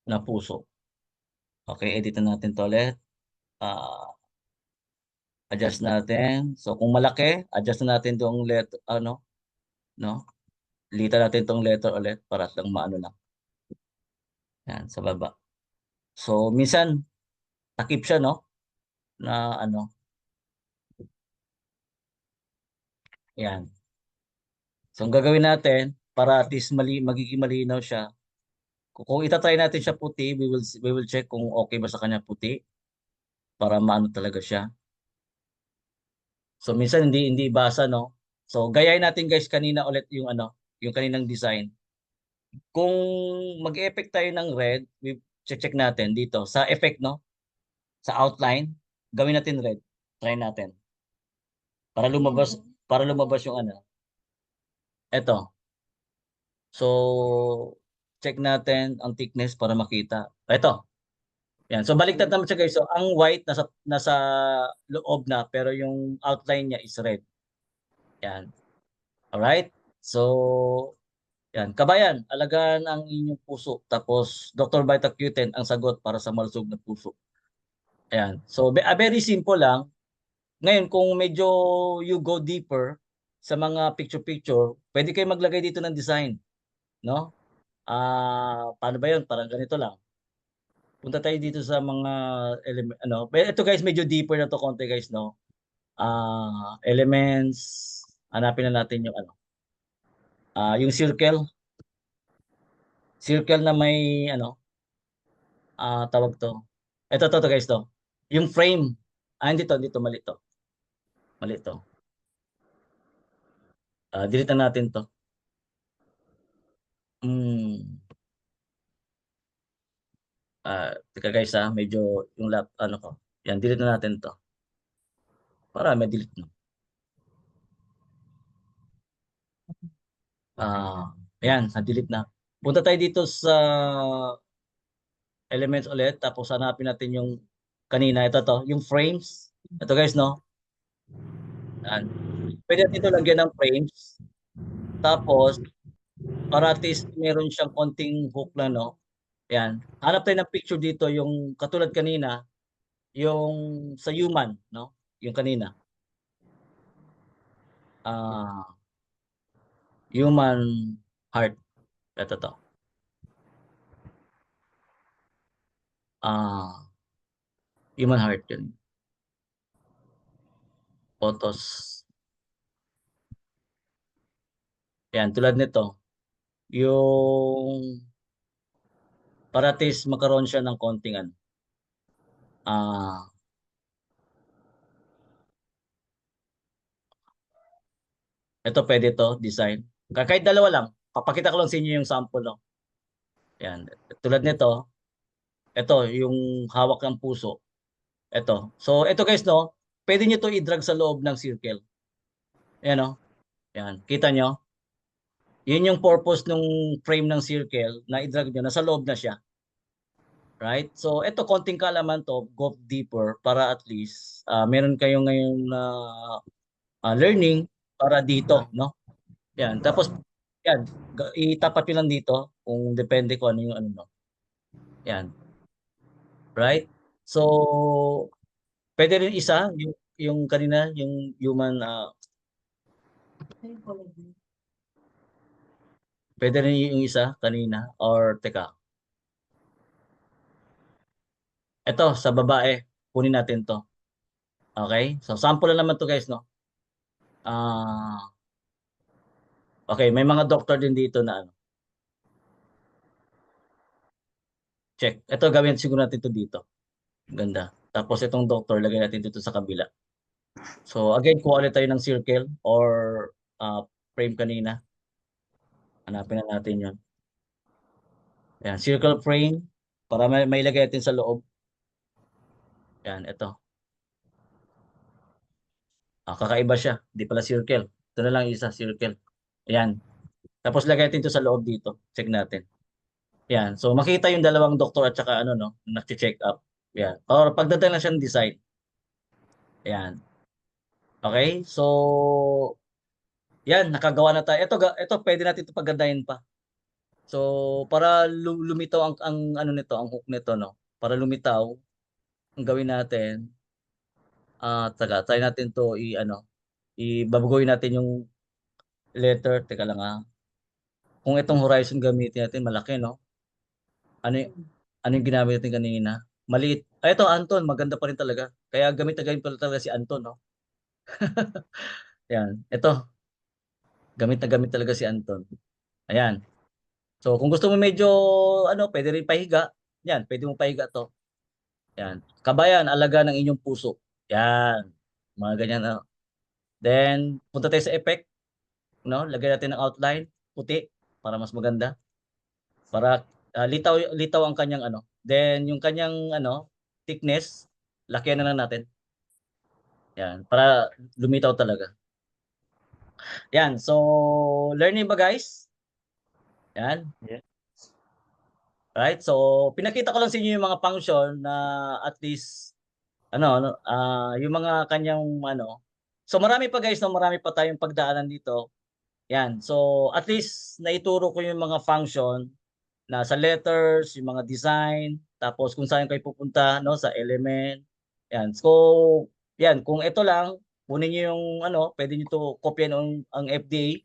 na puso. Okay, edit na natin to ulit. Adjust natin. So, kung malaki, adjust na natin tong letter, ano, no? Litan natin tong letter ulit para lang maano lang. Yan, sa baba. So, minsan, takip siya, no? Na ano, yan. So, ang gagawin natin, para at least magiging malinaw siya, kung itatry natin siya puti, we will check kung okay ba sa kanya puti para maano talaga siya. So minsan hindi basa, no. So gayahin natin guys kanina ulit yung ano, yung kaninang design. Kung mag-effect tayo ng red, check natin dito sa effect, no. Sa outline, gawin natin red. Try natin. Para lumabas yung ano. Ito. So check natin ang thickness para makita. Ito. Yan. So baliktad naman siya guys. So ang white nasa loob na pero yung outline niya is red. Yan. All right? So yan, kabayan, alagaan ang inyong puso. Tapos Dr. Vita Q10 ang sagot para sa malusog na puso. Ayan. So very simple lang. Ngayon kung medyo you go deeper sa mga picture-picture, pwede kayo maglagay dito ng design, no? Paano ba 'yun? Parang ganito lang. Punta tayo dito sa mga element ano, ito guys medyo deeper na to konti guys, no? Elements, hanapin na natin yung ano, yung circle. Circle na may ano, tawag to. Ito guys to. Yung frame. Hindi to, mali to. Mali to. Delete na natin to. Hmm. Teka guys medyo yung ano ko. Yan, delete na natin to. Para may delete no. Ayan, delete na. Punta tayo dito sa elements ulit tapos hanapin natin yung kanina ito yung frames. Ito guys no. Yan. Pwede natin ito lagyan ng frames. Tapos para at least meron siyang konting hook na no. Yan. Hanap tayo ng picture dito yung katulad kanina, yung sa human, no? Yung kanina. Human heart. Ito to. Human heart yun. Photos. Yan, tulad nito. Yung para at least magkaroon siya ng konting ano. Ito pwede to, design. Kahit dalawa lang. papakita ko lang sa inyo yung sample, no? Yan. Tulad nito, ito, yung hawak ng puso. Ito. So, ito guys, no? Pwede nyo to i-drag sa loob ng circle. Ayan, no? Yan. Kita nyo? Yun yung purpose ng frame ng circle na i-drag nyo. Nasa loob na siya. Right? So, ito, konting kaalaman to, go deeper para at least meron kayong ngayon learning para dito, no? Yan. Tapos, yan. Itapat nyo lang dito kung depende ko ano yung ano, no? Yan. Right? So, pwede rin isa, yung kanina, yung human, pwede rin yung isa kanina, or teka. Ito, sa babae, kunin natin to. Okay? So, sample lang naman to guys, no? Okay, may mga doctor din dito na ano. Check. Ito, gawin siguro natin to dito. Ganda. Tapos itong doctor, lagay natin dito sa kabila. So, again, kuha ulit tayo ng circle or frame kanina. Hanapin na natin yun. Ayan, circle frame para may lagay natin sa loob. Ayan, ito. Kakaiba siya. Hindi pala circle. Ito na lang isa, circle. Ayan. Tapos lagay natin ito sa loob dito. Check natin. Ayan. So, makita yung dalawang doktor at saka ano, no? Nag-check up. Ayan. Or pagdating na siya ng design. Ayan. Okay? So, yan. Nakagawa na tayo. Ito pwede natin ito pagandahin pa. So, para lumitaw ang ano nito, ang hook nito, no? Para lumitaw, ang gawin natin, try natin to ibabagoy natin yung letter. Teka lang Kung itong horizon gamitin natin, malaki, no? Ano, ano yung ginamit natin kanina? Maliit. Ito, Anton, maganda pa rin talaga. Kaya gamit na gamit pa rin talaga si Anton, no? Yan. Ito, gamit na gamit talaga si Anton. Ayan. So, kung gusto mo medyo, pwede rin pahiga. Yan, pwede mo pahiga to. Yan. Kabayan, alaga ng inyong puso. Yan. Mga ganyan, no? Then, punta tayo sa effect. No? Lagyan natin ng outline. Puti. Para mas maganda. Para litaw ang kanyang Then, yung kanyang thickness, lakyan na lang natin. Yan. Para lumitaw talaga. Yan. So, learning ba guys? Yan. Yeah. Right? So, pinakita ko lang sa inyo yung mga function na at least yung mga kanyang So marami pa guys, no, marami pa tayong pagdaanan dito. Yan. So at least naituro ko yung mga function na sa letters, yung mga design, tapos kung saan kayo pupunta, no, sa element. Yan. So yan, kung ito lang, kunin niyo yung pwede niyo to kopyahin ang FDA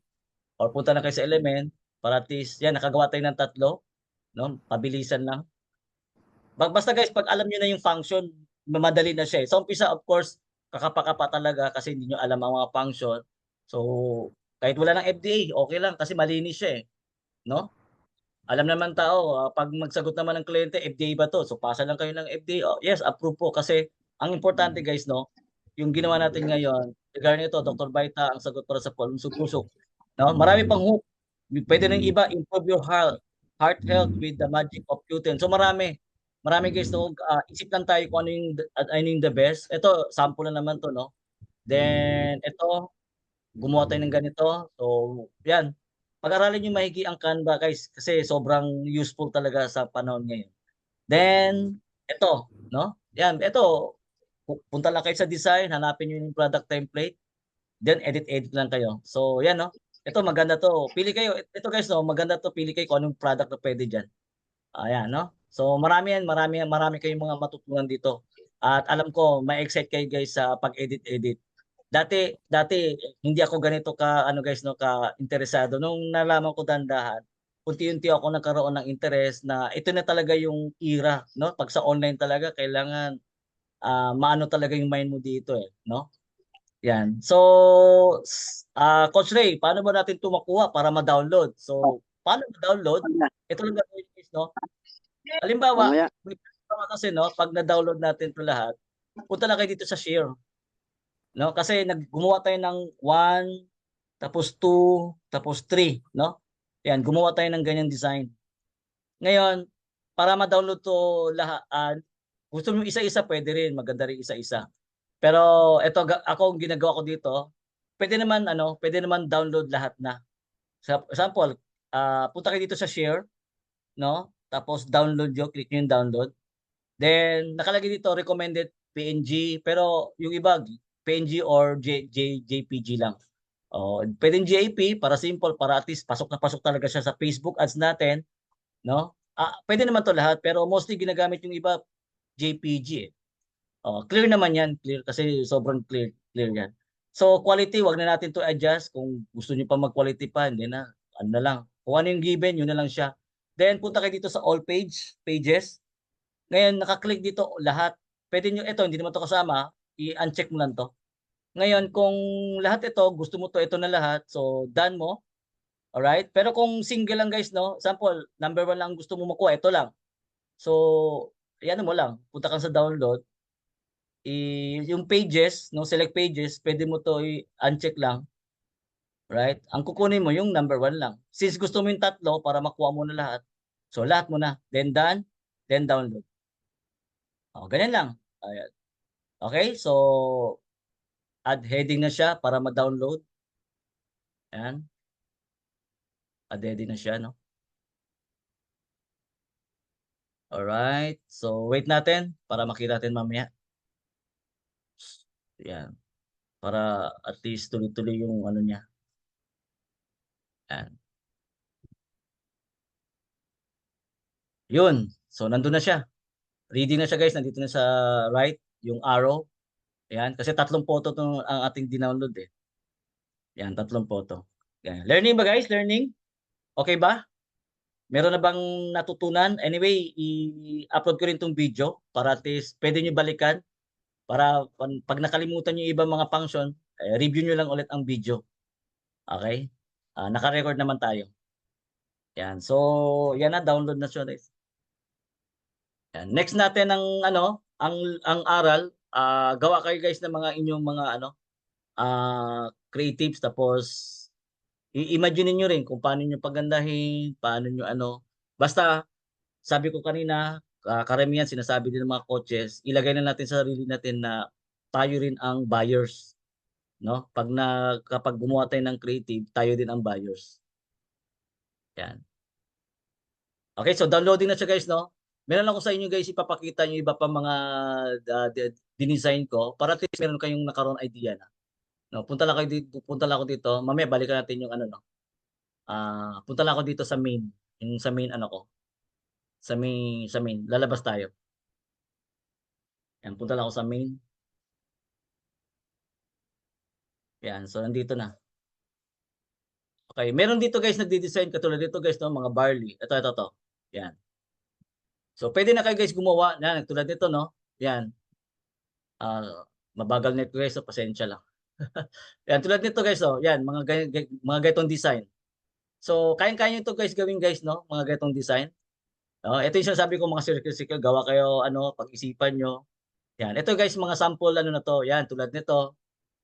or punta na kayo sa element para at least yan nakagawa tayo ng tatlo, no? Pabilisan lang. Basta guys, pag alam niyo na yung function, madali na siya eh. Sa umpisa, of course, kakapa-kapa talaga kasi hindi niyo alam ang mga function. So, kahit wala ng FDA, okay lang kasi malinis siya eh. No? Alam naman tao, pag magsagot naman ng kliyente, FDA ba to? So, pasa lang kayo ng FDA. Oh, yes, approve po. Kasi, ang importante guys, no, yung ginawa natin ngayon, regarding ito, Dr. Baita, ang sagot para sa puso. No? Marami pang hook. Pwede nang iba, improve your heart health with the magic of Q10. So, marami. Marami guys, no, isip lang tayo kung ano yung the best. Ito, sample na naman to, no? Then, ito, gumawa tayo ng ganito. So, yan. Pag-aralin nyo mahigi ang Canva, guys, kasi sobrang useful talaga sa panahon ngayon. Then, ito, no? Yan, ito, punta lang kayo sa design, hanapin nyo yung product template, then edit lang kayo. So, yan, no? Ito, maganda to. Pili kayo. Ito, guys, no, maganda to. Pili kayo kung anong product na pwede dyan. Ayan, no? So, marami kayong mga matutunan dito. At alam ko, may excite kayo guys sa pag-edit. Dati hindi ako ganito guys, no, ka interesado. Nung nalaman ko dandahan, unti-unti ako nagkaroon ng interest na ito na talaga yung era, no? Pag sa online talaga kailangan maano talaga yung mind mo dito eh, no? Yan. So, Coach Ray, paano ba natin ito makuha para ma-download? So, paano ma-download? Ito lang gagawin guys, no? Halimbawa, may kasi no, pag na-download natin 'to lahat, punta lang kayo dito sa share. No? Kasi gumawa tayo ng 1, tapos 2, tapos 3, no? Yan, gumawa tayo ng ganyang design. Ngayon, para ma-download to lahat, gusto mo isa-isa, pwede rin, maganda rin isa-isa. Pero ito, ako ang ginagawa ko dito, pwede naman download lahat na. Sa example, punta kayo dito sa share, no? Tapos download yo, click nyo yung download. Then nakalagay dito recommended PNG, pero yung iba PNG or JPG lang. Pwedeng JP para simple, para at least pasok na pasok talaga siya sa Facebook ads natin, no? Pwede naman to lahat, pero mostly ginagamit yung iba JPG eh. Clear naman yan, clear kasi sobrang clear yan. So quality, wag na natin to adjust. Kung gusto niyo pa mag-quality pa, hindi na, ano na lang. Kung ano yung given, yun na lang siya. Then punta kayo dito sa all pages. Ngayon, naka-click dito lahat. Pwede nyo, ito, hindi naman to kasama, i-uncheck mo lang to. Ngayon, kung lahat ito, gusto mo to, ito na lahat, so done mo. Alright? Pero kung single lang guys, no? Sample, number 1 lang gusto mo makuha, ito lang. So, ayan mo lang, punta ka sa download. Yung pages, no, select pages, pwede mo to i-uncheck lang. Right? Ang kukunin mo yung number 1 lang. Since gusto mo yung tatlo para makuha mo na lahat, so lahat mo na. Then done, then download. Ganyan lang. Ayan. Okay, so add heading na siya para ma-download. Ayan. Add heading na siya, no? Alright. So, wait natin para makita natin mamaya. Ayan. Para at least tuloy-tuloy yung ano niya. Ayan. Yun. So, nandun na siya. Ready na siya guys. Nandito na sa right, yung arrow. Ayan. Kasi 3 photo itong ang ating dinownload eh. Ayan, 3 photo. Ayan. Learning ba guys? Learning? Okay ba? Meron na bang natutunan? Anyway, i-upload ko rin itong video para at least pwede nyo balikan. Para pag nakalimutan nyo ibang mga function, review nyo lang ulit ang video. Okay? Naka-record naman tayo. Yan. So, yan na, download na siya guys. Yan. Next natin ang ang aral, gawa kayo guys ng mga inyong mga creatives, tapos i-imagine niyo rin kung paano niyo pagandahin, paano niyo basta sabi ko kanina, karamihan sinasabi din ng mga coaches, ilagay na natin sa sarili natin na tayo rin ang buyers, no? Kapag gumawa tayo ng creative, tayo din ang buyers. Yan. Okay, so downloading na siya guys, no? Meron ako sa inyo guys, ipapakita niyo iba pa mga dinesign ko para at least meron kayong nakaroon idea na. No, punta lang ako dito. Mamaya balikan natin yung no. Punta lang ako dito sa main, yung sa main ko. Sa main, lalabas tayo. Yan, punta lang ako sa main. Yan, so nandito na. Okay, meron dito guys nagde-design katulad dito guys, no, mga barley. Ito. Yan. So pwede na kayo guys gumawa. Yan, tulad nito, no. Yan. Mabagal net guys, so pasensya lang. Yan, tulad nito guys, oh. Yan, mga ganitong design. So kayang-kaya nyo ito guys gawin guys, no, mga ganitong design. Ito yung sinasabi ko, mga circle, gawa kayo pag-isipan nyo. Yan, ito guys, mga sample na to. Yan, tulad nito.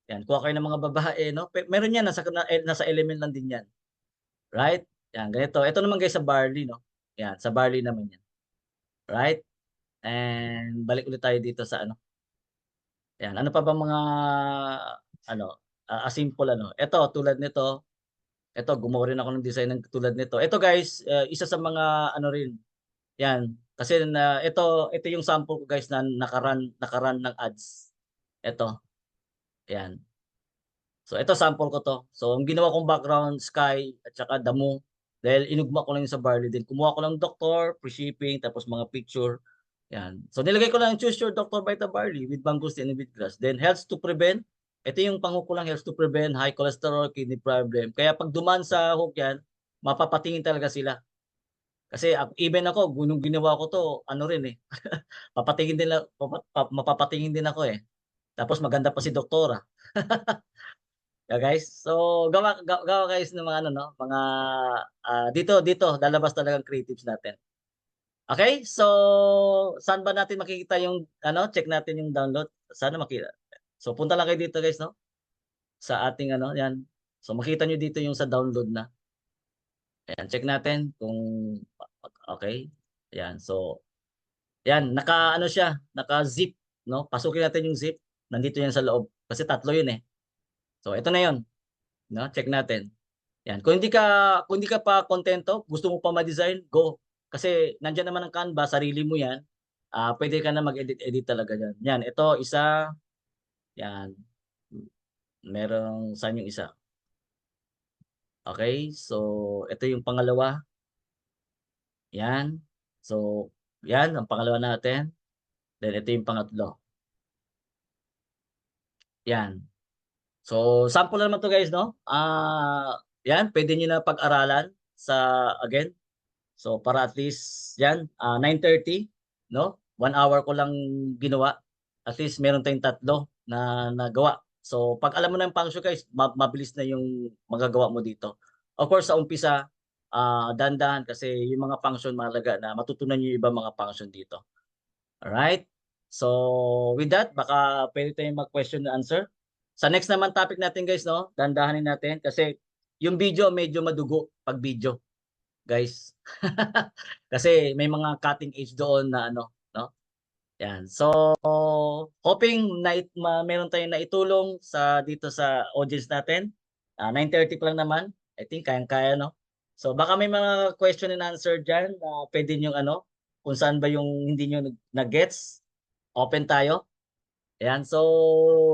Yan, kuha kayo ng mga babae, no. Meron yan, nasa element lang din yan. Right? Yan, ganito. Ito naman guys sa barley, no. Yan, sa barley naman yan. Right? And balik ulit tayo dito sa Yan, ano pa bang mga simple Ito tulad nito. Ito gumawa rin ako ng design ng tulad nito. Ito guys, isa sa mga rin. Yan, kasi ito yung sample ko guys na nakaran ng ads. Ito. Yan. So ito sample ko to. So ang ginawa kong background sky at saka damo, dahil inugma ko lang yung sa barley din. Kumuha ko lang doctor, free shipping, tapos mga picture. Yan. So nilagay ko lang choose your doctor Vita barley with mangosteen and wheatgrass. Then helps to prevent. Ito yung panghook ko lang, helps to prevent high cholesterol, kidney problem. Kaya pag dumaan sa hook yan, mapapatingin talaga sila. Kasi even ako, nung ginawa ko to, rin eh. Mapapatingin din ako eh. Tapos maganda pa si doktora. Yeah, guys. So gawa guys ng mga mga dito lalabas talaga ang creatives natin. Okay? So saan ba natin makikita yung check natin yung download? Sana makita. So punta lang kayo dito guys, no? Sa ating yan. So makita nyo dito yung sa download na. Ayan, check natin kung okay. Ayan, so yan, naka-ano siya, naka-zip, no? Pasukin natin yung zip. Nandito yan sa loob kasi tatlo yun eh. So ito na yun, no? Check natin. Yan. Kung hindi ka pa kontento, gusto mo pa ma-design, go. Kasi nandiyan naman ang Canva, sarili mo yan. Pwede ka na mag-edit talaga diyan. Yan, ito isa. Yan. Merong saan yung isa? Okay, so ito yung pangalawa. Yan. So, yan ang pangalawa natin. Then ito yung pangatlo. Yan. So, sample naman to guys, no? Yan, pwede niyo na pag-aralan sa again. So, para at least yan, 9:30, no? 1 hour ko lang ginawa. At least meron tayong tatlo na nagawa. So, pag alam mo na yung function guys, mabilis na yung magagawa mo dito. Of course, sa umpisa, dahan-dahan kasi yung mga function mahalaga na matutunan niyo yung ibang mga function dito. Alright? So, with that, baka pwede tayong mag-question and answer. Sa next naman topic natin guys, no? Dandahanin natin kasi yung video medyo madugo pag video, guys. Kasi may mga cutting edge doon na ano, no? Yan. So, hoping na meron tayong naitulong sa dito sa audience natin. 9:30 pa lang naman. I think kayang-kaya, no? So, baka may mga question and answer diyan na pwede niyo ano, kung saan ba yung hindi niyo na-gets. Open tayo. Ayan, so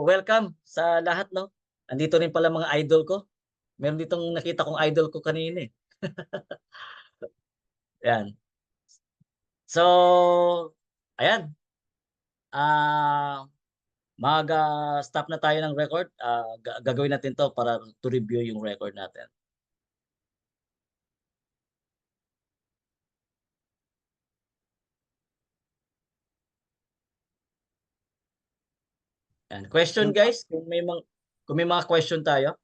welcome sa lahat, no? Andito rin pala mga idol ko. Meron ditong nakita kong idol ko kanina eh. Ayan. So, ayan. Ah, mag-stop na tayo ng record. Gagawin natin 'to para to review yung record natin. Ayan. Question guys, kung may mga question tayo.